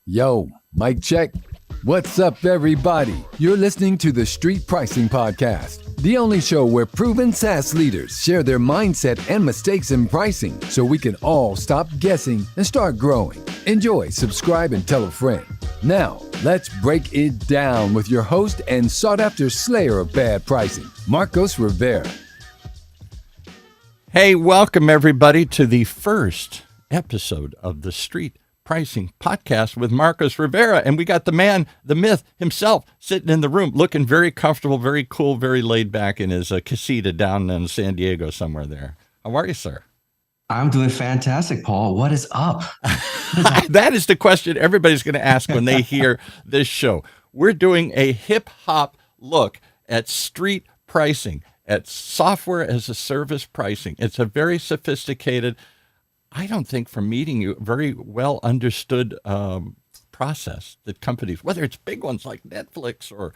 Yo, mic check. What's up, everybody? You're listening to the Street Pricing Podcast, the only show where proven SaaS leaders share their mindset and mistakes in pricing so we can all stop guessing and start growing. Enjoy, subscribe, and tell a friend. Now, let's break it down with your host and sought-after slayer of bad pricing, Marcos Rivera. Hey, welcome everybody to the first episode of the Street Pricing Podcast with Marcos Rivera. And we got the man, the myth himself, sitting in the room, looking very comfortable, very cool, very laid back in his casita down in San Diego somewhere there. How are you, sir? I'm doing fantastic, Paul. What is up? That is the question everybody's going to ask when they hear this show. We're doing a hip-hop look at street pricing, at software as a service pricing. It's a very sophisticated, I don't think from meeting you, very well understood process that companies, whether it's big ones like Netflix or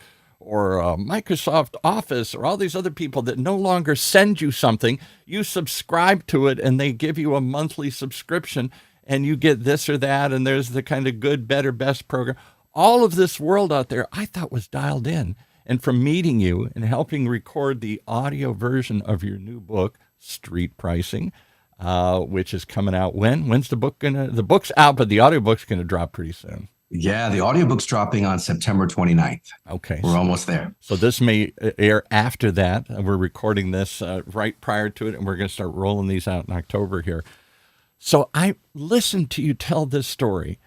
Microsoft Office or all these other people that no longer send you something, you subscribe to it and they give you a monthly subscription and you get this or that, and there's the kind of good, better, best program. All of this world out there I thought was dialed in. And from meeting you and helping record the audio version of your new book, Street Pricing, which is coming out when? When's the book the book's out, but the audiobook's gonna drop pretty soon. Yeah, the audiobook's dropping on September 29th. Okay. We're almost there. So this may air after that. We're recording this right prior to it, and we're gonna start rolling these out in October here. So I listened to you tell this story,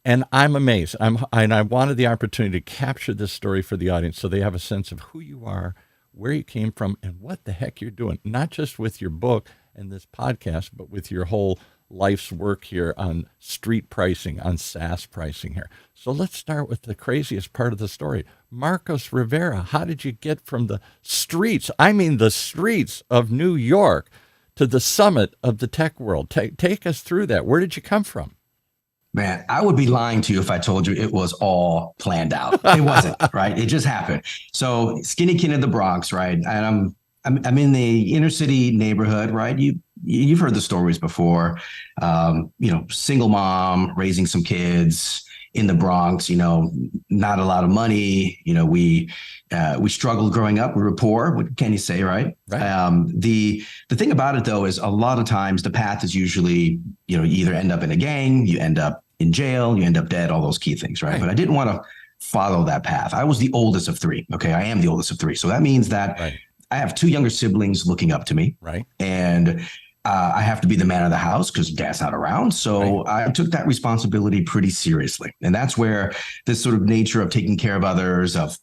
and I'm amazed. I wanted the opportunity to capture this story for the audience so they have a sense of who you are, where you came from, and what the heck you're doing, not just with your book and this podcast, but with your whole life's work here on street pricing, on SaaS pricing here. So let's start with the craziest part of the story. Marcos Rivera, how did you get from the streets, the streets of New York, to the summit of the tech world? Take us through that. Where did you come from? Man, I would be lying to you if I told you it was all planned out. It wasn't, right? It just happened. So skinny kid in the Bronx, right? And I'm in the inner city neighborhood, right? You've heard the stories before. Single mom raising some kids in the Bronx. Not a lot of money. We struggled growing up. We were poor. What can you say, right? Right. The thing about it though is a lot of times the path is usually you either end up in a gang, you end up in jail, you end up dead. All those key things, right? But I didn't want to follow that path. I was the oldest of three. Okay, I am the oldest of three. So that means that. Right. I have two younger siblings looking up to me. Right. And I have to be the man of the house because dad's not around. So I took that responsibility pretty seriously. And that's where this sort of nature of taking care of others, of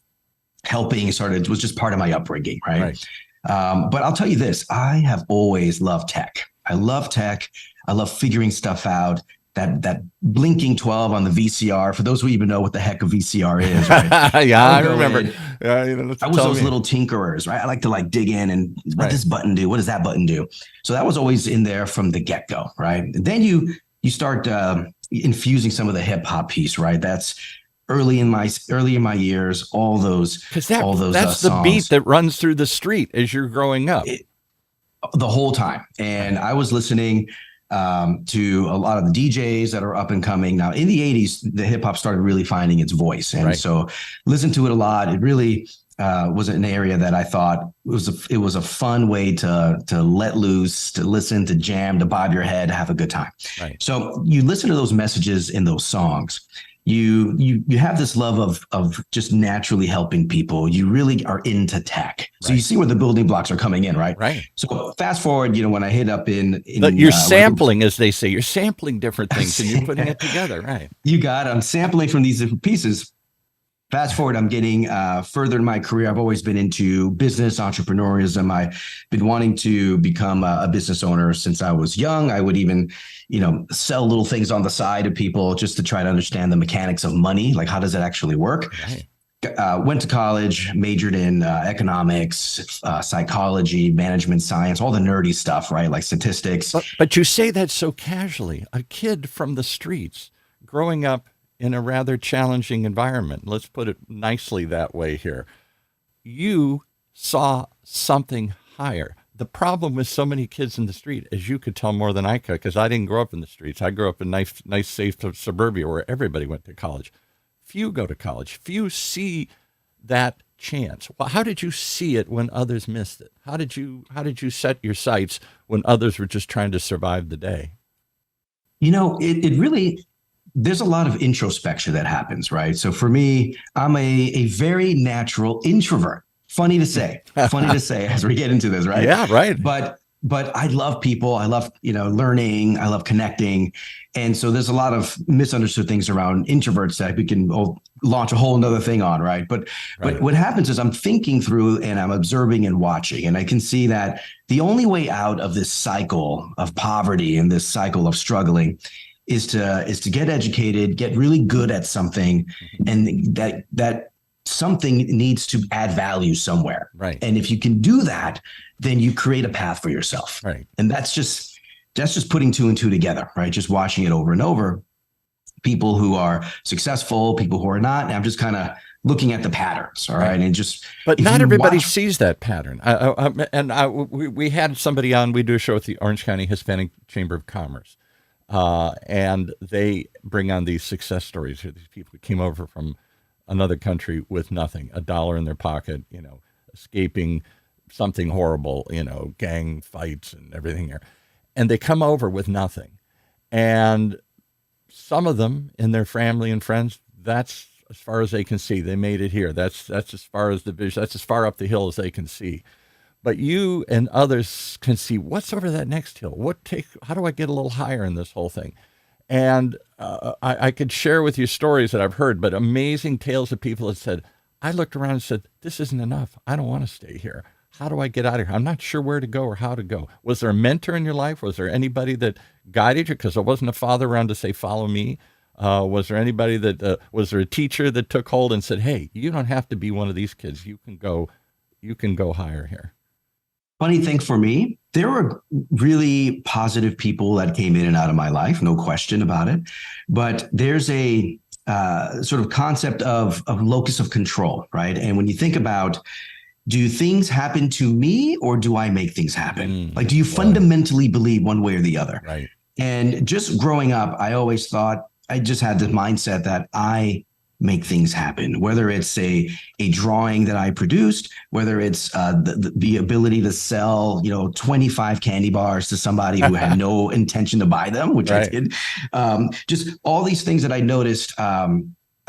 helping was just part of my upbringing. Right. But I'll tell you this, I have always loved tech. I love tech. I love figuring stuff out. That blinking 12 on the VCR, for those who even know what the heck a VCR is, right? Yeah, I remember. I was those little tinkerers, right? I like to dig in and what does this button do? What does that button do? So that was always in there from the get-go, right? And then you start infusing some of the hip hop piece, right? That's early in my years, all those that's songs. The beat that runs through the street as you're growing up. The whole time. And I was listening to a lot of the DJs that are up and coming. Now, in the 80s, the hip hop started really finding its voice. And so listen to it a lot. It really was an area that I thought it was a fun way to let loose, to listen, to jam, to bob your head, have a good time. Right. So you listen to those messages in those songs. You have this love of just naturally helping people. You really are into tech. So you see where the building blocks are coming in, right? Right. So fast forward, when I hit up in you're sampling, as they say, you're sampling different things and you're putting it together, right? You got it. I'm sampling from these different pieces. Fast forward, I'm getting further in my career. I've always been into business, entrepreneurism. I've been wanting to become a business owner since I was young. I would even, sell little things on the side to people just to try to understand the mechanics of money. Like, how does it actually work? Right. Went to college, majored in economics, psychology, management science, all the nerdy stuff, right? Like statistics. But you say that so casually. A kid from the streets growing up in a rather challenging environment. Let's put it nicely that way here. You saw something higher. the problem with so many kids in the street, as you could tell more than I could, because I didn't grow up in the streets. I grew up in nice, safe suburbia where everybody went to college. Few go to college. Few see that chance. Well, how did you see it when others missed it? How did you set your sights when others were just trying to survive the day? It really, there's a lot of introspection that happens, right? So for me, I'm a very natural introvert. Funny to say as we get into this, right? Yeah, right. But I love people. I love, learning. I love connecting. And so there's a lot of misunderstood things around introverts that we can launch a whole nother thing on, right? But what happens is I'm thinking through and I'm observing and watching, and I can see that the only way out of this cycle of poverty and this cycle of struggling is to get educated, get really good at something, and that something needs to add value somewhere. Right. And if you can do that, then you create a path for yourself. Right. And that's just putting two and two together, right? Just watching it over and over. People who are successful, people who are not. And I'm just kind of looking at the patterns. All right. And but not everybody sees that pattern. We had somebody on, we do a show with the Orange County Hispanic Chamber of Commerce. And they bring on these success stories here. These people who came over from another country with nothing, $1 in their pocket, escaping something horrible, gang fights and everything there. And they come over with nothing. And some of them in their family and friends, that's as far as they can see. They made it here. That's as far as the vision, that's as far up the hill as they can see. But you and others can see what's over that next hill. How do I get a little higher in this whole thing? And I could share with you stories that I've heard, but amazing tales of people that said, I looked around and said, this isn't enough. I don't want to stay here. How do I get out of here? I'm not sure where to go or how to go. Was there a mentor in your life? Was there anybody that guided you? Because there wasn't a father around to say, follow me. Was there anybody was there a teacher that took hold and said, hey, you don't have to be one of these kids. You can go higher here. Funny thing for me, there were really positive people that came in and out of my life, no question about it. But there's a sort of concept of locus of control, right? And when you think about, do things happen to me or do I make things happen? Like, do you fundamentally believe one way or the other? Right. And just growing up, I always thought, I just had this mindset that I make things happen, whether it's a drawing that I produced, whether it's the ability to sell, 25 candy bars to somebody who had no intention to buy them, which I did. Just all these things that I noticed.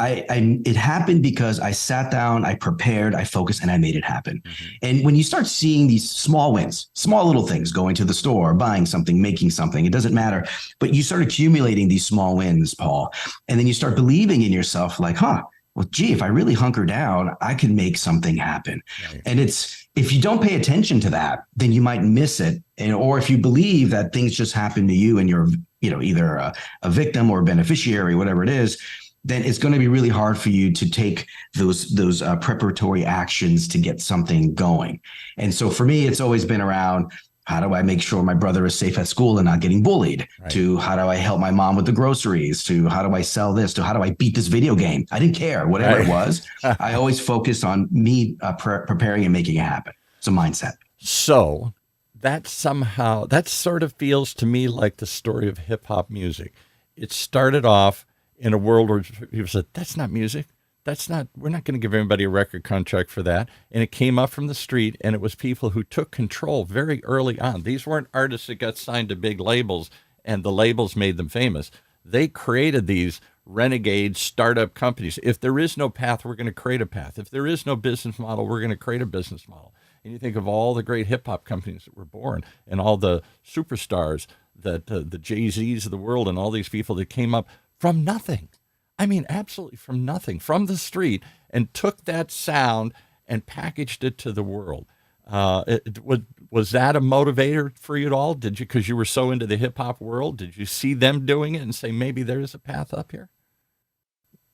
It happened because I sat down, I prepared, I focused, and I made it happen. And when you start seeing these small wins, small little things, going to the store, buying something, making something, it doesn't matter. But you start accumulating these small wins, Paul. And then you start believing in yourself like, well, gee, if I really hunker down, I can make something happen. Right. And if you don't pay attention to that, then you might miss it. Or if you believe that things just happen to you and you're, either a victim or a beneficiary, whatever it is, then it's going to be really hard for you to take those preparatory actions to get something going. And so for me, it's always been around, how do I make sure my brother is safe at school and not getting bullied? Right. To how do I help my mom with the groceries? To how do I sell this? To how do I beat this video game? I didn't care, whatever it was. I always focused on me preparing and making it happen. It's a mindset. So that sort of feels to me like the story of hip hop music. It started off in a world where people said, that's not music. We're not going to give everybody a record contract for that. And it came up from the street, and it was people who took control very early on. These weren't artists that got signed to big labels and the labels made them famous. They created these renegade startup companies. If there is no path, we're going to create a path. If there is no business model, we're going to create a business model. And you think of all the great hip hop companies that were born and all the superstars that the Jay-Z's of the world and all these people that came up from nothing. I mean, absolutely from nothing, from the street, and took that sound and packaged it to the world. Was that a motivator for you at all? Did you, because you were so into the hip hop world, did you see them doing it and say, maybe there is a path up here?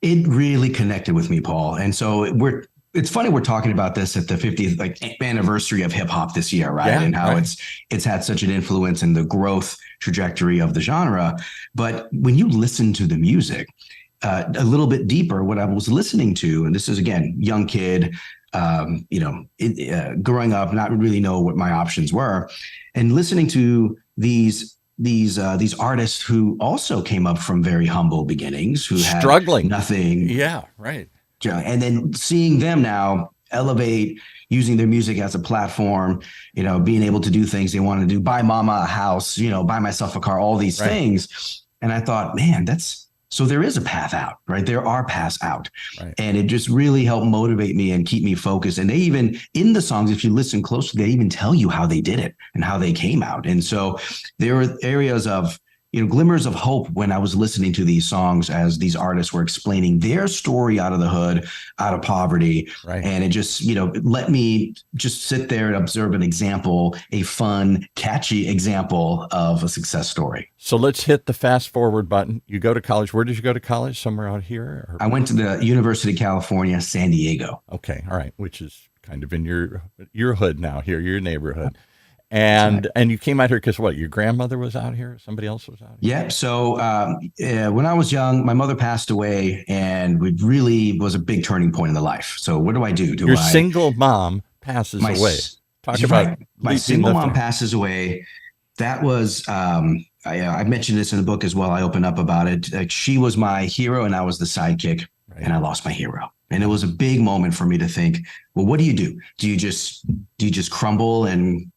It really connected with me, Paul. And so it's funny we're talking about this at the 50th anniversary of hip hop this year, right? Yeah, and how it's had such an influence in the growth trajectory of the genre. But when you listen to the music, a little bit deeper what I was listening to. And this is, again, young kid, growing up, not really know what my options were, and listening to these artists who also came up from very humble beginnings, who had struggling nothing. Yeah, right. And then seeing them now elevate, using their music as a platform, being able to do things they want to do, buy mama a house, buy myself a car, all these things. And I thought, man, so there is a path out, right? There are paths out. Right. And it just really helped motivate me and keep me focused. And they even, in the songs, if you listen closely, they even tell you how they did it and how they came out. And so there were areas of, glimmers of hope when I was listening to these songs as these artists were explaining their story out of the hood, out of poverty. Right. And it just, let me just sit there and observe an example, a fun, catchy example of a success story. So let's hit the fast forward button. You go to college. Where did you go to college? Somewhere out here? Or? I went to the University of California, San Diego. Okay. All right. Which is kind of in your hood now here, your neighborhood. And you came out here because what? Your grandmother was out here? Somebody else was out here? Yeah. So when I was young, my mother passed away, and it really was a big turning point in the life. So what do I do? Your single mom passes away. Talk about my single mom passes away. That was I mentioned this in the book as well. I open up about it. Like, she was my hero, and I was the sidekick, and I lost my hero. And it was a big moment for me to think, well, what do? Do you just crumble and,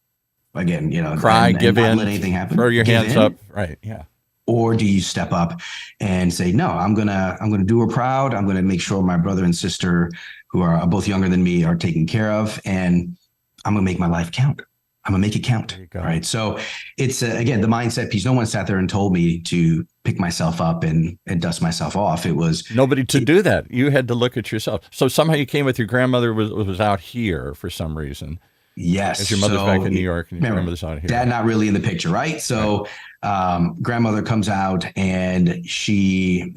again, cry, give in, let anything happen, throw your hands up, right? Yeah. Or do you step up and say, no, I'm gonna do her proud. I'm gonna make sure my brother and sister, who are both younger than me, are taken care of, and I'm gonna make my life count. I'm gonna make it count. Right. So it's again, the mindset piece. No one sat there and told me to pick myself up and dust myself off. It was nobody to do that. You had to look at yourself. So somehow you came with your grandmother was out here for some reason. Yes. As your mother's back in New York and your grandmother's out here. Dad not really in the picture, right? So grandmother comes out, and she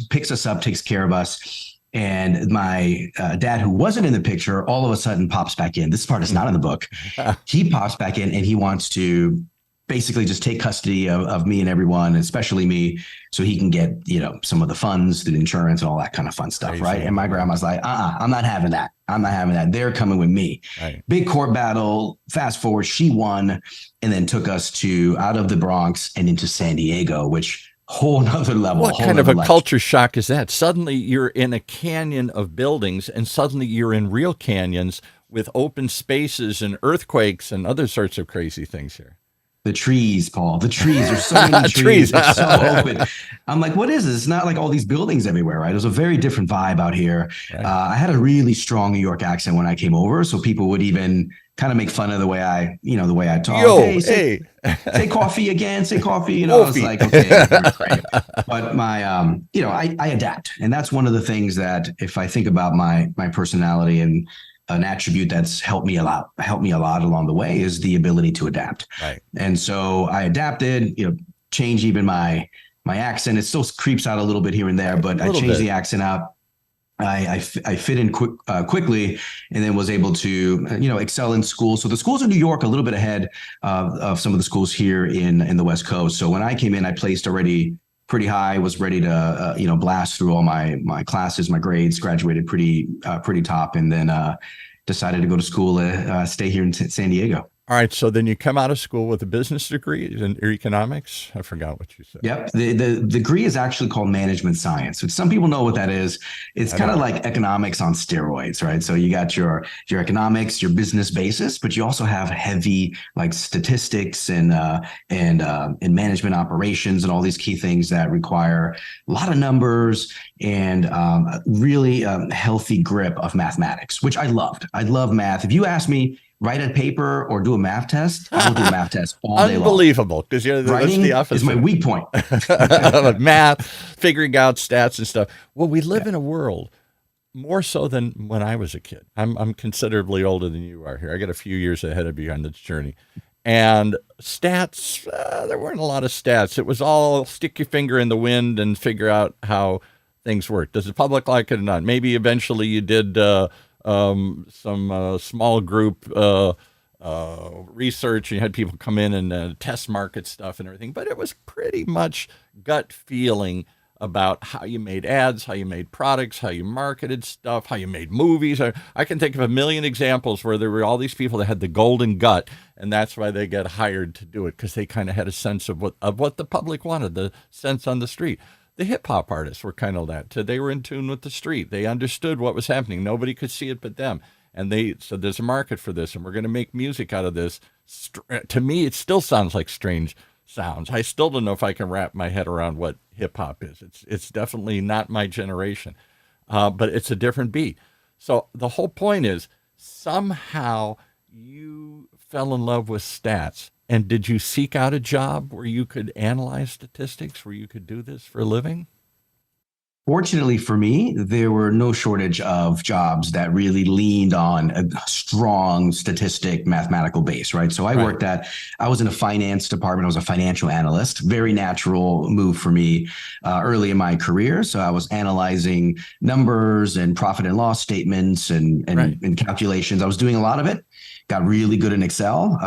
picks us up, takes care of us. And my dad, who wasn't in the picture, all of a sudden pops back in. This part is not in the book. He pops back in, and he wants to basically just take custody of me and everyone, especially me, so he can get, some of the funds, the insurance, and all that kind of fun stuff, right? And my grandma's like, I'm not having that. I'm not having that. They're coming with me. Right. Big court battle. Fast forward, she won, and then took us out of the Bronx and into San Diego, which whole nother level. What kind of a culture shock is that? Suddenly you're in a canyon of buildings, and suddenly you're in real canyons with open spaces and earthquakes and other sorts of crazy things here. The trees, Paul. The trees. There's so many trees. They're so open. I'm like, what is this? It's not like all these buildings everywhere, right? There's a very different vibe out here. Right. I had a really strong New York accent when I came over, so people would even kind of make fun of the way I talk. Yo, say coffee again. Say coffee. I was like, okay, great. But my, I adapt, and that's one of the things that, if I think about my personality, and an attribute that's helped me a lot along the way, is the ability to adapt. Right. And so I adapted, change even my accent. It still creeps out a little bit here and there, but I changed the accent out. I fit in quickly, and then was able to, excel in school. So the schools in New York a little bit ahead of some of the schools here in the West Coast. So when I came in, I placed already pretty high, was ready to, blast through all my classes, my grades, graduated pretty top, and then decided to go to school, stay here in San Diego. All right. So then you come out of school with a business degree in economics. I forgot what you said. Yep. The degree is actually called management science, which some people know what that is. It's kind of like economics on steroids, right? So you got your economics, your business basis, but you also have heavy like statistics and management operations and all these key things that require a lot of numbers and really healthy grip of mathematics, which I loved. I love math. If you ask me, write a paper or do a math test, I will do a math test all day long. Unbelievable, because writing the opposite. is my weak point. Math, figuring out stats and stuff. Well, we live in a world more so than when I was a kid. I'm considerably older than you are here. I got a few years ahead of you on this journey. And stats, there weren't a lot of stats. It was all stick your finger in the wind and figure out how things work. Does the public like it or not? Maybe eventually you did some small group research, and you had people come in and test market stuff and everything, but it was pretty much gut feeling about how you made ads, how you made products, how you marketed stuff, how you made movies. I can think of a million examples where there were all these people that had the golden gut, and that's why they get hired to do it, because they kind of had a sense of what the public wanted, the sense on the street. The hip hop artists were kind of that. They were in tune with the street. They understood what was happening. Nobody could see it but them. And they said, there's a market for this, and we're going to make music out of this. To me, it still sounds like strange sounds. I still don't know if I can wrap my head around what hip hop is. It's definitely not my generation, but it's a different beat. So the whole point is, somehow you fell in love with stats. And did you seek out a job where you could analyze statistics, where you could do this for a living? Fortunately for me, there were no shortage of jobs that really leaned on a strong statistic mathematical base, right? So I was in a finance department. I was a financial analyst, very natural move for me early in my career. So I was analyzing numbers and profit and loss statements and calculations. I was doing a lot of it. Got really good in Excel,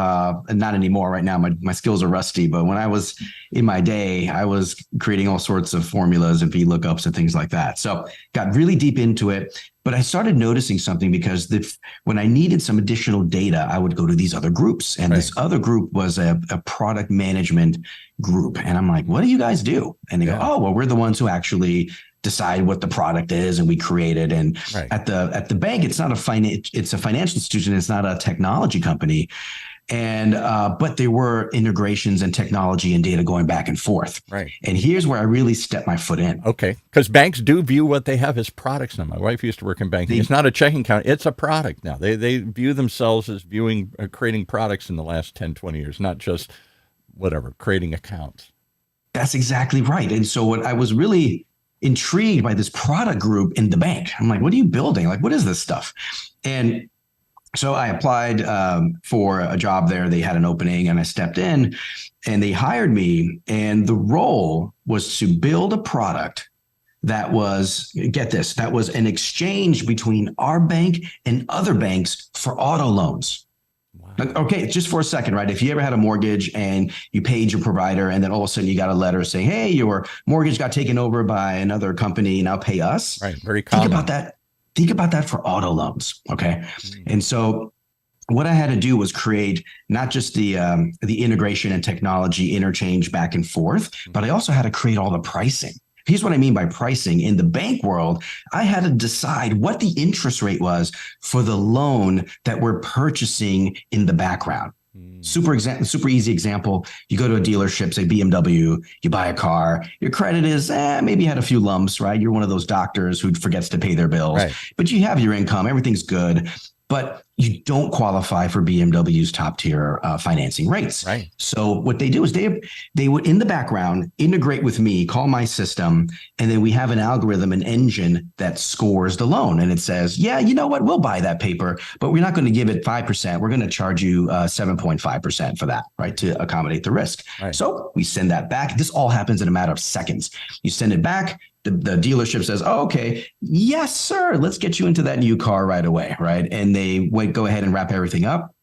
and not anymore right now. My skills are rusty, but when I was in my day, I was creating all sorts of formulas and VLOOKUPs and things like that. So got really deep into it, but I started noticing something, because when I needed some additional data, I would go to these other groups, and this other group was a product management group. And I'm like, what do you guys do? And they go, oh, well, we're the ones who actually decide what the product is, and we create it. And at the bank, it's not it's a financial institution. It's not a technology company. And but there were integrations and technology and data going back and forth. Right. And here's where I really stepped my foot in. Okay. Because banks do view what they have as products now. My wife used to work in banking. It's not a checking account. It's a product now. They view themselves as creating products in the last 10, 20 years, not just creating accounts. That's exactly right. And so what I was really intrigued by this product group in the bank. I'm like, what are you building? Like, what is this stuff? And so I applied for a job there. They had an opening, and I stepped in, and they hired me. And the role was to build a product that was, get this, that was an exchange between our bank and other banks for auto loans. Okay, just for a second, right? If you ever had a mortgage and you paid your provider, and then all of a sudden you got a letter saying, hey, your mortgage got taken over by another company, now pay us. Right, very common. Think about that for auto loans, okay? And so what I had to do was create not just the integration and technology interchange back and forth, but I also had to create all the pricing. Here's what I mean by pricing. In the bank world, I had to decide what the interest rate was for the loan that we're purchasing in the background. Super easy example. You go to a dealership, say BMW, you buy a car, your credit is maybe you had a few lumps, right? You're one of those doctors who forgets to pay their bills, but you have your income, everything's good. But you don't qualify for BMW's top tier financing rates. Right. So what they do is they would in the background integrate with me, call my system, and then we have an algorithm, an engine that scores the loan, and it says, yeah, you know what, we'll buy that paper, but we're not going to give it 5%. We're going to charge you 7.5% for that, right, to accommodate the risk. Right. So we send that back. This all happens in a matter of seconds. You send it back. The dealership says, oh, okay, yes, sir, let's get you into that new car right away, right? And they go ahead and wrap everything up.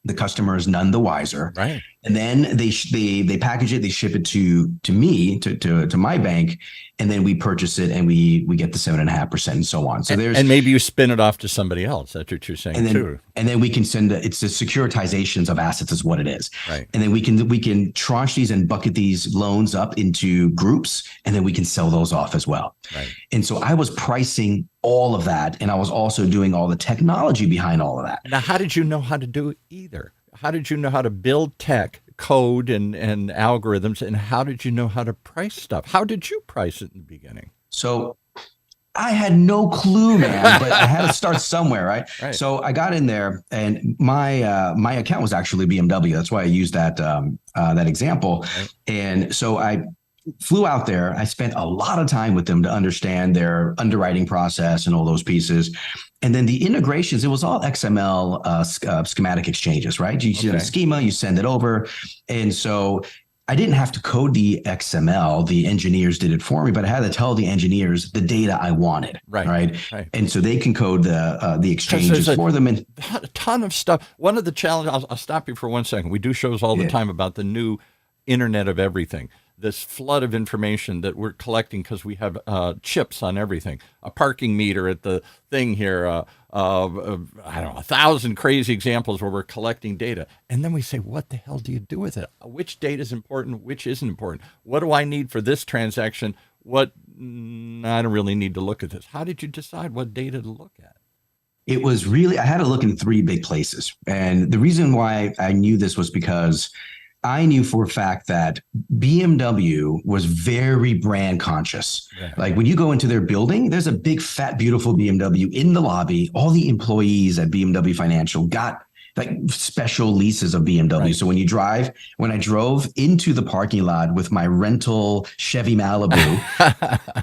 The customer is none the wiser. Right. And then they package it, they ship it to me, to my bank, and then we purchase it, and we get the 7.5% and so on. So and maybe you spin it off to somebody else. That's what you're saying too. And then we can send it's the securitizations of assets is what it is. Right. And then we can tranche these and bucket these loans up into groups, and then we can sell those off as well. Right. And so I was pricing all of that, and I was also doing all the technology behind all of that. Now, how did you know how to do either? How did you know how to build tech, code, and algorithms, and how did you know how to price stuff? How did you price it in the beginning? So I had no clue, man, but I had to start somewhere, right? So I got in there, and my account was actually BMW. That's why I used that example. Right. And so I flew out there. I spent a lot of time with them to understand their underwriting process and all those pieces. And then the integrations, it was all XML schematic exchanges, right? You send a schema, you send it over. And so I didn't have to code the XML. The engineers did it for me, but I had to tell the engineers the data I wanted, right? And so they can code the exchanges for them. And a ton of stuff. One of the challenges, I'll stop you for 1 second. We do shows all the time about the new Internet of everything. this flood of information that we're collecting because we have chips on everything, a parking meter at the thing here, I don't know, 1,000 crazy examples where we're collecting data. And then we say, what the hell do you do with it? Which data is important? Which isn't important? What do I need for this transaction? What, I don't really need to look at this. How did you decide what data to look at? It was really, I had to look in three big places. And the reason why I knew this was because I knew for a fact that BMW was very brand conscious. Yeah. Like when you go into their building, there's a big, fat, beautiful BMW in the lobby. All the employees at BMW Financial got like special leases of BMW. Right. So when I drove into the parking lot with my rental Chevy Malibu,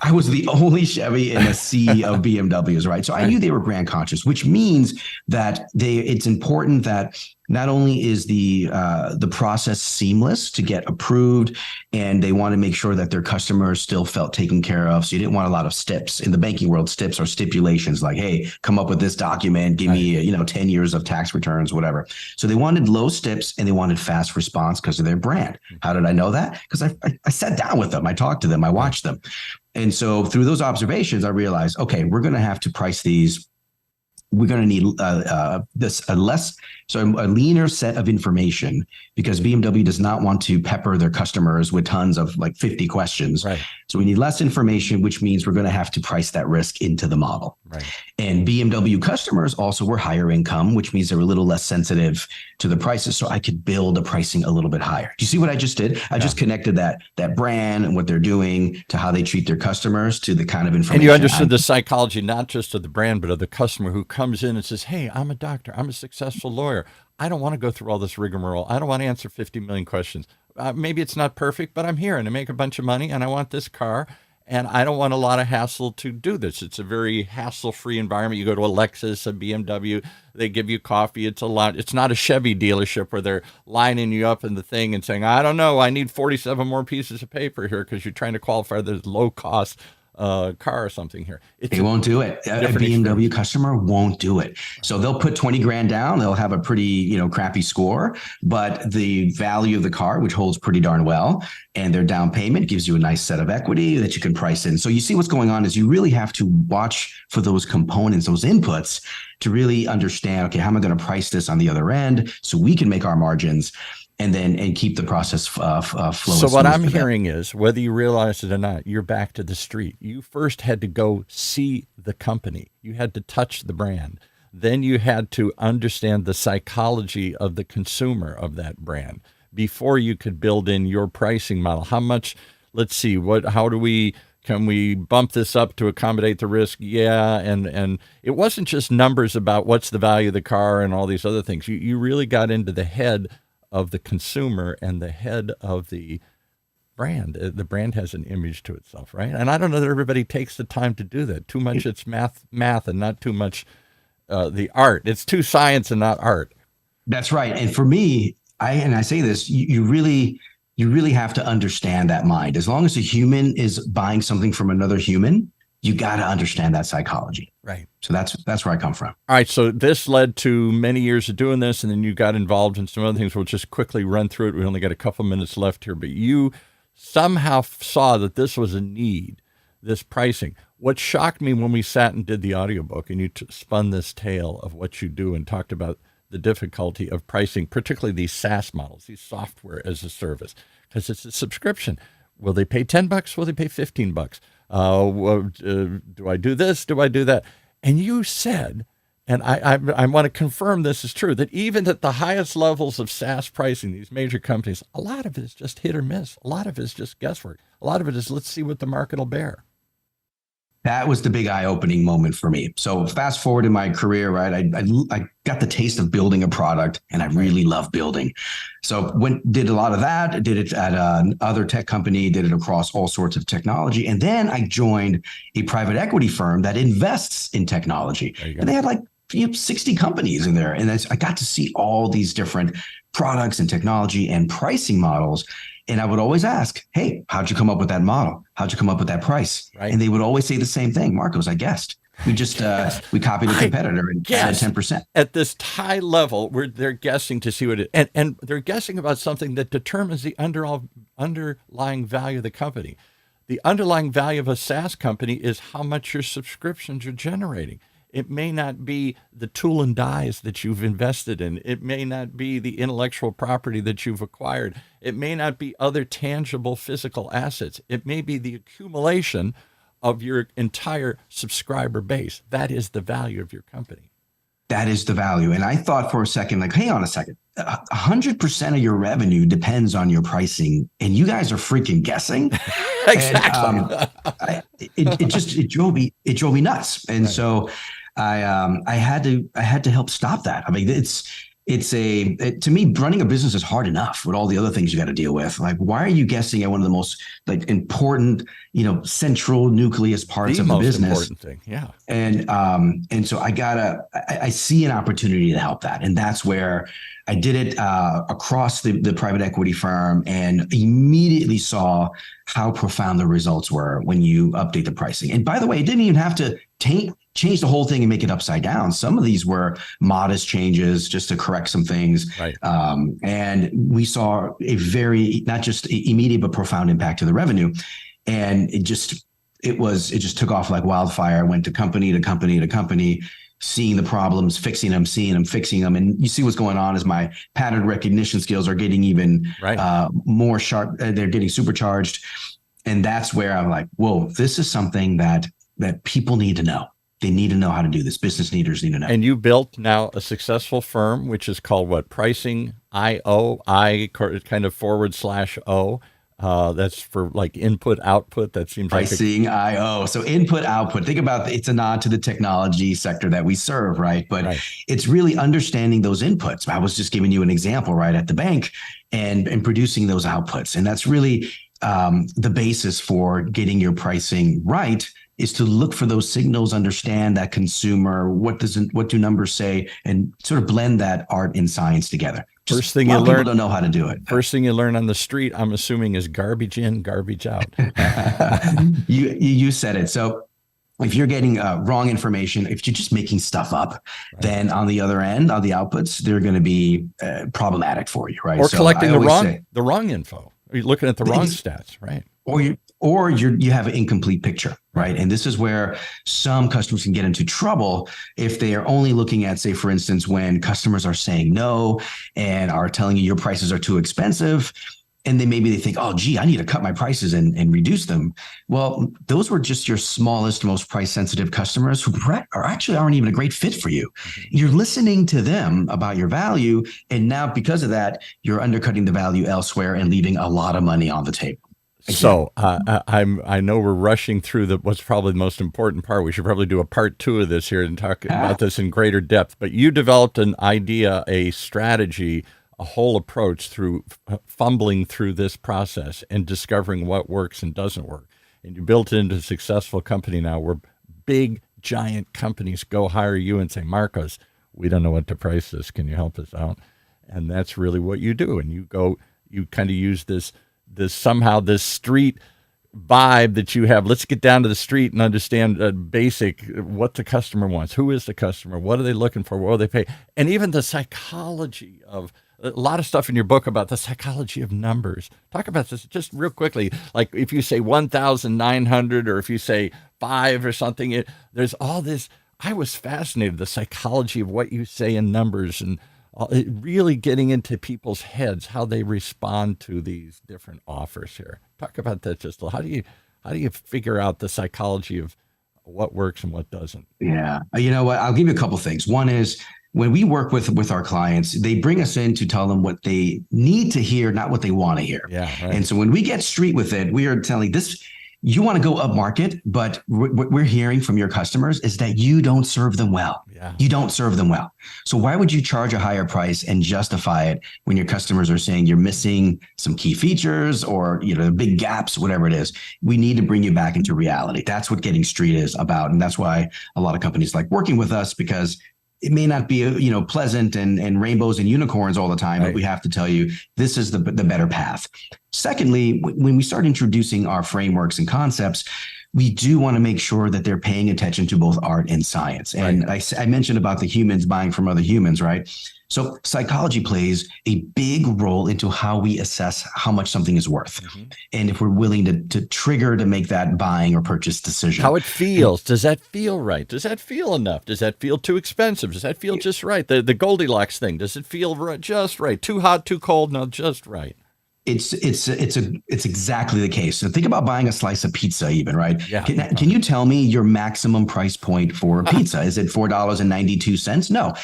I was the only Chevy in a sea of BMWs, right? So I knew they were brand conscious, which means that it's important that not only is the process seamless to get approved, and they want to make sure that their customers still felt taken care of. So you didn't want a lot of steps in the banking world. Steps are stipulations like, hey, come up with this document, give me 10 years of tax returns, whatever. So they wanted low steps and they wanted fast response because of their brand. How did I know that? Because I sat down with them, I talked to them, I watched them, and so through those observations, I realized, okay, we're going to have to price these. We're going to need a leaner set of information, because BMW does not want to pepper their customers with tons of like 50 questions. Right. So we need less information, which means we're going to have to price that risk into the model. Right. And BMW customers also were higher income, which means they're a little less sensitive to the prices. So I could build the pricing a little bit higher. Do you see what I just did? I just connected that brand and what they're doing to how they treat their customers to the kind of information. And you understood the psychology, not just of the brand, but of the customer who comes in and says, hey, I'm a doctor, I'm a successful lawyer. I don't want to go through all this rigmarole. I don't want to answer 50 million questions. Maybe it's not perfect, but I'm here and I make a bunch of money and I want this car. And I don't want a lot of hassle to do this. It's a very hassle-free environment. You go to a Lexus, a BMW, they give you coffee. It's a lot. It's not a Chevy dealership where they're lining you up in the thing and saying, I don't know, I need 47 more pieces of paper here because you're trying to qualify this low-cost car or something here. They won't do it. A BMW customer won't do it. So they'll put 20 grand down. They'll have a pretty, crappy score, but the value of the car, which holds pretty darn well, and their down payment gives you a nice set of equity that you can price in. So you see what's going on is you really have to watch for those components, those inputs, to really understand, okay, how am I going to price this on the other end so we can make our margins and keep the process flowing. So what I'm hearing is, whether you realize it or not, you're back to the street. You first had to go see the company. You had to touch the brand. Then you had to understand the psychology of the consumer of that brand before you could build in your pricing model. How much, let's see, can we bump this up to accommodate the risk? Yeah. And it wasn't just numbers about what's the value of the car and all these other things. You really got into the head of the consumer and the head of the brand. The brand has an image to itself, right? And I don't know that everybody takes the time to do that. Too much it's math and not too much the art. It's too science and not art. That's right. And for me, I say this, you really have to understand that mind. As long as a human is buying something from another human, you got to understand that psychology. Right. So that's where I come from. All right. So this led to many years of doing this, and then you got involved in some other things. We'll just quickly run through it. We only got a couple minutes left here, but you somehow saw that this was a need, this pricing. What shocked me when we sat and did the audiobook and you spun this tale of what you do and talked about the difficulty of pricing, particularly these SaaS models, these software as a service, because it's a subscription. Will they pay $10? Will they pay $15? Do I do this? Do I do that? And you said, and I want to confirm this is true, that even at the highest levels of SaaS pricing, these major companies, a lot of it is just hit or miss. A lot of it is just guesswork. A lot of it is let's see what the market will bear. That was the big eye-opening moment for me. So fast forward in my career, right? I got the taste of building a product, and I really love building. So did a lot of that, did it at another tech company, did it across all sorts of technology. And then I joined a private equity firm that invests in technology. And they had like 60 companies in there. And I got to see all these different products and technology and pricing models. And I would always ask, hey, how'd you come up with that model? How'd you come up with that price? Right. And they would always say the same thing. Marcos, I guessed. We just we copied a competitor and added 10%. At this high level where they're guessing to see what it and they're guessing about something that determines the underlying value of the company. The underlying value of a SaaS company is how much your subscriptions are generating. It may not be the tool and dies that you've invested in. It may not be the intellectual property that you've acquired. It may not be other tangible physical assets. It may be the accumulation of your entire subscriber base. That is the value of your company. That is the value. And I thought for a second, like, hang on a second, 100% of your revenue depends on your pricing, and you guys are freaking guessing. Exactly. And, it drove me nuts. And so I had to help stop that. I mean, to me, running a business is hard enough with all the other things you got to deal with. Like, why are you guessing at one of the most important, central nucleus parts of the business? The most important thing, yeah. And so I see an opportunity to help that, and that's where I did it across the private equity firm, and immediately saw how profound the results were when you update the pricing. And by the way, it didn't even have to change the whole thing and make it upside down. Some of these were modest changes just to correct some things. Right. And we saw a very, not just immediate, but profound impact to the revenue. And it just took off like wildfire. Went to company to company to company, seeing the problems, fixing them, fixing them. And you see what's going on is my pattern recognition skills are getting even more sharp. They're getting supercharged. And that's where I'm like, whoa, this is something that people need to know. They need to know how to do this. Business leaders need to know. And you built now a successful firm, which is called what? Pricing IO, kind of /O. That's for like input, output. That seems Pricing IO. So input, output. Think about it's a nod to the technology sector that we serve, right? But it's really understanding those inputs. I was just giving you an example, right, at the bank, and producing those outputs. And that's really the basis for getting your pricing right, is to look for those signals, understand that consumer, what do numbers say, and sort of blend that art and science together. First thing you learn, people don't know how to do it. First thing you learn on the street, I'm assuming, is garbage in, garbage out. You said it. So if you're getting wrong information, if you're just making stuff up, then on the other end, on the outputs, they're going to be problematic for you, right? Or collecting the wrong info. Or you're looking at the wrong stats, right? Or you have an incomplete picture, right? And this is where some customers can get into trouble if they are only looking at, say, for instance, when customers are saying no and are telling you your prices are too expensive, and then maybe they think, oh, gee, I need to cut my prices and reduce them. Well, those were just your smallest, most price-sensitive customers who aren't even a great fit for you. Mm-hmm. You're listening to them about your value, and now because of that, you're undercutting the value elsewhere and leaving a lot of money on the table. So I know we're rushing through what's probably the most important part. We should probably do a part 2 of this here and talk about this in greater depth. But you developed an idea, a strategy, a whole approach through fumbling through this process and discovering what works and doesn't work. And you built it into a successful company now where big, giant companies go hire you and say, Marcos, we don't know what to price this. Can you help us out? And that's really what you do. And you kind of use this street vibe that you have. Let's get down to the street and understand basic what the customer wants. Who is the customer? What are they looking for? What will they pay? And even the psychology of a lot of stuff in your book about the psychology of numbers. Talk about this just real quickly. Like if you say 1,900 or if you say 5 or something, there's all this. I was fascinated, the psychology of what you say in numbers and really getting into people's heads, how they respond to these different offers here. Talk about that just a little. How do you figure out the psychology of what works and what doesn't? Yeah. You know what? I'll give you a couple things. One is when we work with our clients, they bring us in to tell them what they need to hear, not what they want to hear. Yeah. Right. And so when we get street with it, we are telling this, you want to go up market, but what we're hearing from your customers is that you don't serve them well. Yeah. You don't serve them well. So why would you charge a higher price and justify it when your customers are saying you're missing some key features or, big gaps, whatever it is? We need to bring you back into reality. That's what getting street is about. And that's why a lot of companies like working with us, because it may not be, pleasant and rainbows and unicorns all the time, but we have to tell you, this is the better path. Secondly, when we start introducing our frameworks and concepts, we do want to make sure that they're paying attention to both art and science. And I mentioned about the humans buying from other humans, right? So psychology plays a big role into how we assess how much something is worth. And if we're willing to trigger to make that buying or purchase decision. How it feels. Does that feel right? Does that feel enough? Does that feel too expensive? Does that feel just right? The Goldilocks thing. Does it feel just right? Too hot, too cold? No, just right. It's exactly the case. So think about buying a slice of pizza even, right? Yeah. Can you tell me your maximum price point for pizza? Is it $4.92? No,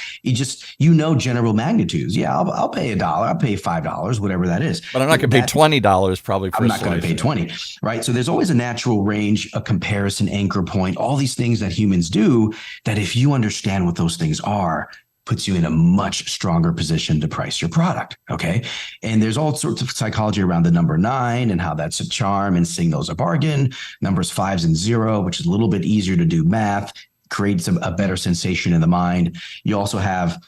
general magnitudes. Yeah, I'll pay $1. I'll pay $5, whatever that is. But I'm not going to pay $20 probably for I'm not going to pay 20, right? So there's always a natural range, a comparison anchor point, all these things that humans do that if you understand what those things are, puts you in a much stronger position to price your product. Okay. And there's all sorts of psychology around the number 9 and how that's a charm and signals a bargain. Numbers 5 and 0, which is a little bit easier to do math, creates a better sensation in the mind. You also have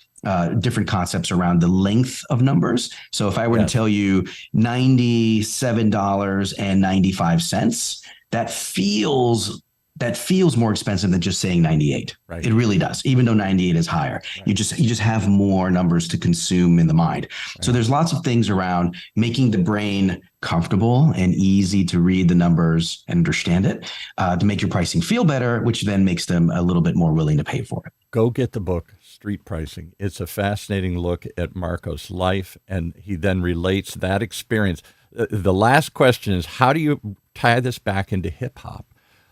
different concepts around the length of numbers. So if I were to tell you $97.95, that feels more expensive than just saying 98. Right. It really does, even though 98 is higher. Right. You just have more numbers to consume in the mind. Right. So there's lots of things around making the brain comfortable and easy to read the numbers and understand it to make your pricing feel better, which then makes them a little bit more willing to pay for it. Go get the book, Street Pricing. It's a fascinating look at Marco's life, and he then relates that experience. The last question is, how do you tie this back into hip hop?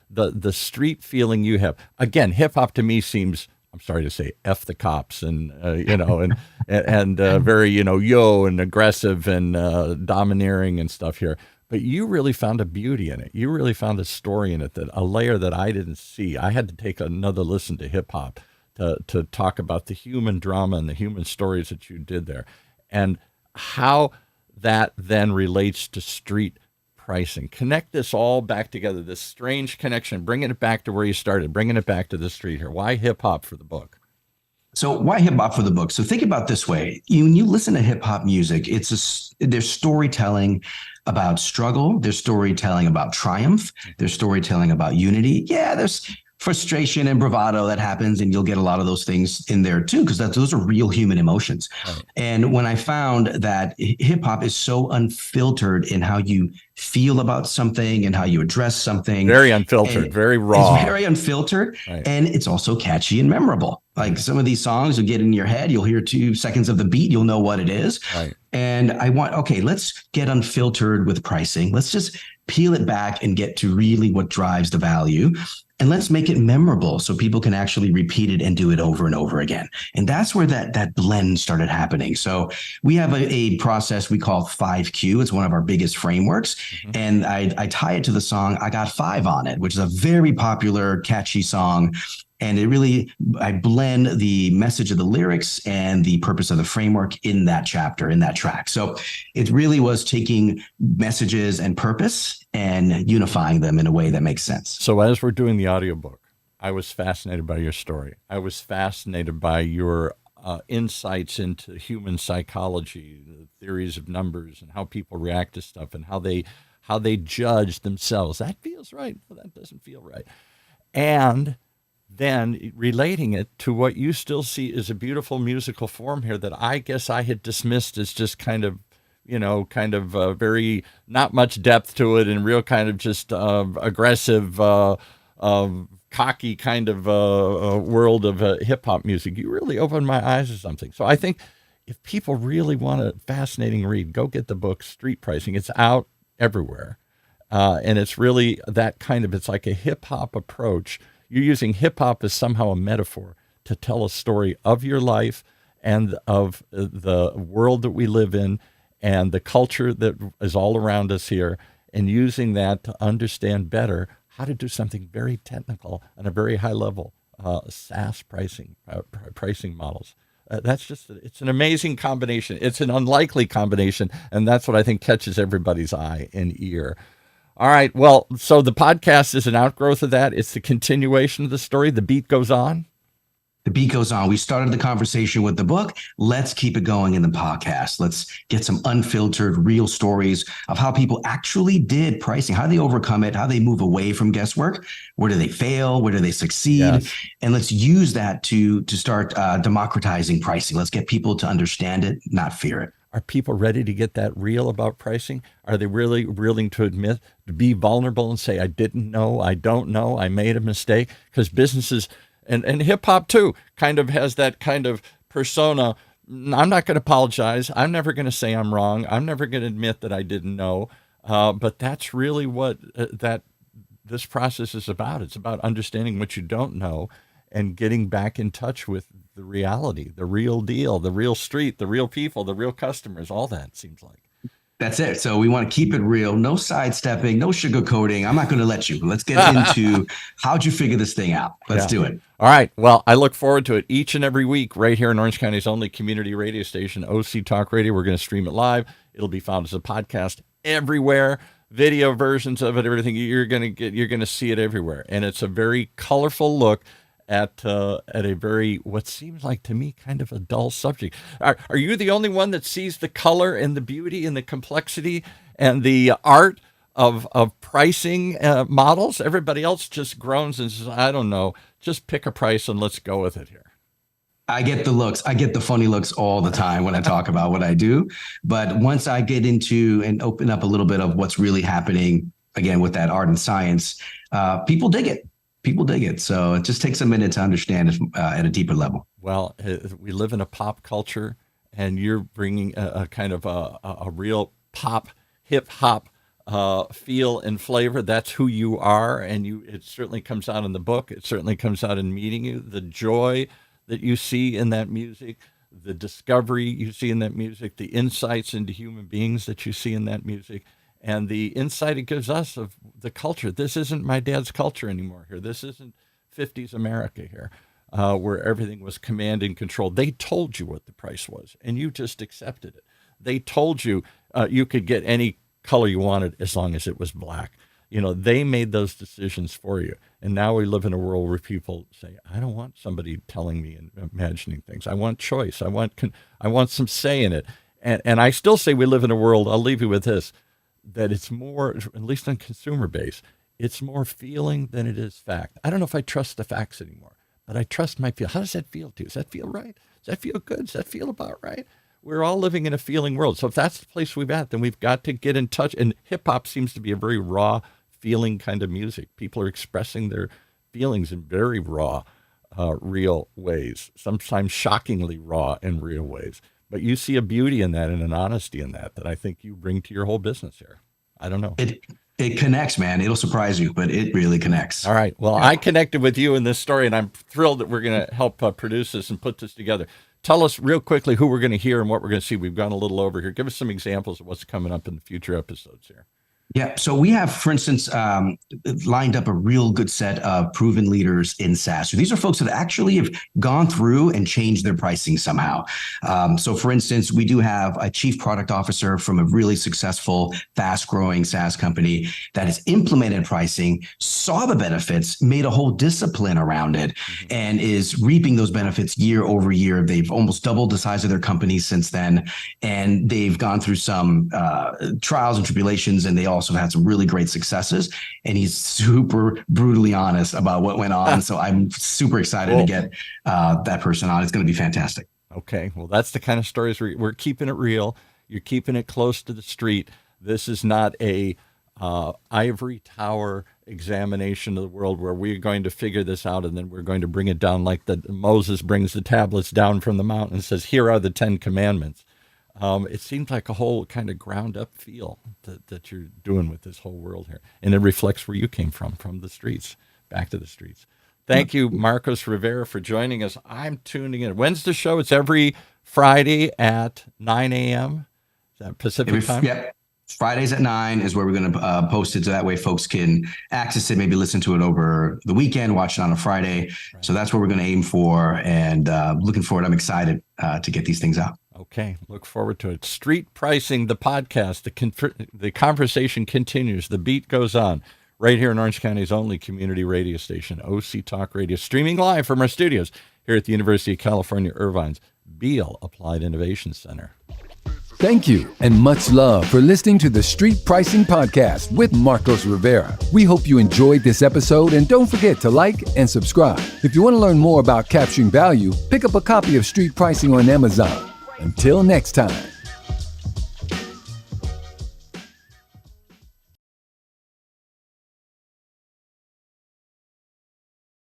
The street feeling you have. Again, hip hop to me seems, I'm sorry to say, F the cops and very, yo and aggressive and domineering and stuff here. But you really found a beauty in it. You really found a story in it, that a layer that I didn't see. I had to take another listen to hip hop to talk about the human drama and the human stories that you did there, and how that then relates to street pricing. Connect this all back together, this strange connection, bringing it back to where you started, bringing it back to the street here. Why hip hop for the book? So why hip hop for the book? So think about this way. When you listen to hip hop music, there's storytelling about struggle. There's storytelling about triumph. There's storytelling about unity. Yeah, there's frustration and bravado that happens, and you'll get a lot of those things in there too, because those are real human emotions. Right. And when I found that hip hop is so unfiltered in how you feel about something and how you address something, very unfiltered, very raw, it's very unfiltered, right. And it's also catchy and memorable. Like some of these songs, you'll get in your head, you'll hear 2 seconds of the beat, you'll know what it is. Right. And let's get unfiltered with pricing. Let's just peel it back and get to really what drives the value. And let's make it memorable so people can actually repeat it and do it over and over again. And that's where that blend started happening. So we have a process we call 5Q. It's one of our biggest frameworks. Mm-hmm. And I tie it to the song I Got 5 on It, which is a very popular, catchy song. And I blend the message of the lyrics and the purpose of the framework in that chapter, in that track. So it really was taking messages and purpose and unifying them in a way that makes sense. So as we're doing the audiobook, I was fascinated by your story. I was fascinated by your insights into human psychology, the theories of numbers, and how people react to stuff, and how they judge themselves. That feels right. No, that doesn't feel right. And then relating it to what you still see as a beautiful musical form here that I guess I had dismissed as just kind of very not much depth to it, and real kind of just aggressive, cocky kind of world of hip hop music. You really opened my eyes to something. So I think if people really want a fascinating read, go get the book Street Pricing. It's out everywhere. And it's really that kind of, it's like a hip hop approach. You're using hip hop as somehow a metaphor to tell a story of your life and of the world that we live in and the culture that is all around us here, and using that to understand better how to do something very technical on a very high level, SaaS pricing models. It's an amazing combination. It's an unlikely combination, and that's what I think catches everybody's eye and ear. All right. Well, so the podcast is an outgrowth of that. It's the continuation of the story. The beat goes on. The beat goes on. We started the conversation with the book. Let's keep it going in the podcast. Let's get some unfiltered, real stories of how people actually did pricing, how they overcome it, how they move away from guesswork. Where do they fail? Where do they succeed? Yes. And let's use that to start democratizing pricing. Let's get people to understand it, not fear it. Are people ready to get that real about pricing? Are they really willing to admit, to be vulnerable and say, I didn't know, I don't know, I made a mistake? Because businesses, and hip hop too, kind of has that kind of persona. I'm not going to apologize. I'm never going to say I'm wrong. I'm never going to admit that I didn't know. But that's really what that this process is about. It's about understanding what you don't know and getting back in touch with the reality, the real deal, the real street, the real people, the real customers, all that, it seems like. That's it. So we want to keep it real, no sidestepping, no sugarcoating. I'm not going to let you. Let's get into how'd you figure this thing out? Let's do it. All right. Well, I look forward to it each and every week right here in Orange County's only community radio station, OC Talk Radio. We're going to stream it live. It'll be found as a podcast everywhere. Video versions of it, everything. You're going to see it everywhere. And it's a very colorful look at a very, what seems like to me, kind of a dull subject. Are you the only one that sees the color and the beauty and the complexity and the art of pricing models? Everybody else just groans and says, I don't know, just pick a price and let's go with it here. I get the looks. I get the funny looks all the time when I talk about what I do. But once I get into and open up a little bit of what's really happening, again, with that art and science, people dig it. People dig it. So it just takes a minute to understand it at a deeper level. Well, we live in a pop culture, and you're bringing a kind of a real pop, hip hop feel and flavor. That's who you are. And it certainly comes out in the book. It certainly comes out in meeting you. The joy that you see in that music, the discovery you see in that music, the insights into human beings that you see in that music, and the insight it gives us of the culture. This isn't my dad's culture anymore here. This isn't 50s America here, where everything was command and control. They told you what the price was, and you just accepted it. They told you you could get any color you wanted as long as it was black. They made those decisions for you. And now we live in a world where people say, I don't want somebody telling me and imagining things. I want choice. I want some say in it. And I still say we live in a world, I'll leave you with this, that it's more, at least on consumer base, it's more feeling than it is fact. I don't know if I trust the facts anymore, but I trust my feel. How does that feel to you? Does that feel right? Does that feel good? Does that feel about right? We're all living in a feeling world. So if that's the place we've at, then we've got to get in touch. And hip hop seems to be a very raw feeling kind of music. People are expressing their feelings in very raw, real ways, sometimes shockingly raw and real ways. But you see a beauty in that and an honesty in that I think you bring to your whole business here. I don't know. It connects, man. It'll surprise you, but it really connects. All right. Well, I connected with you in this story, and I'm thrilled that we're going to help produce this and put this together. Tell us real quickly who we're going to hear and what we're going to see. We've gone a little over here. Give us some examples of what's coming up in the future episodes here. Yeah. So we have, for instance, lined up a real good set of proven leaders in SaaS. So these are folks that actually have gone through and changed their pricing somehow. So for instance, we do have a chief product officer from a really successful, fast growing SaaS company that has implemented pricing, saw the benefits, made a whole discipline around it, and is reaping those benefits year over year. They've almost doubled the size of their company since then. And they've gone through some trials and tribulations, and they also had some really great successes, and he's super brutally honest about what went on. So I'm super excited to get that person on. It's going to be fantastic. Okay. Well, that's the kind of stories we're keeping it real. You're keeping it close to the street. This is not a ivory tower examination of the world where we're going to figure this out and then we're going to bring it down like Moses brings the tablets down from the mountain and says, here are the 10 commandments. It seems like a whole kind of ground up feel that you're doing with this whole world here. And it reflects where you came from the streets, back to the streets. Thank you, Marcos Rivera, for joining us. I'm tuning in. When's the show? It's every Friday at 9 a.m. Is that Pacific time? Yep. Fridays at 9 is where we're going to post it. So that way folks can access it, maybe listen to it over the weekend, watch it on a Friday. Right. So that's what we're going to aim for. And looking forward. I'm excited to get these things out. Okay, look forward to it. Street Pricing, the podcast, the conversation continues. The beat goes on right here in Orange County's only community radio station, OC Talk Radio, streaming live from our studios here at the University of California, Irvine's Beal Applied Innovation Center. Thank you and much love for listening to the Street Pricing Podcast with Marcos Rivera. We hope you enjoyed this episode and don't forget to like and subscribe. If you want to learn more about capturing value, pick up a copy of Street Pricing on Amazon. Until next time.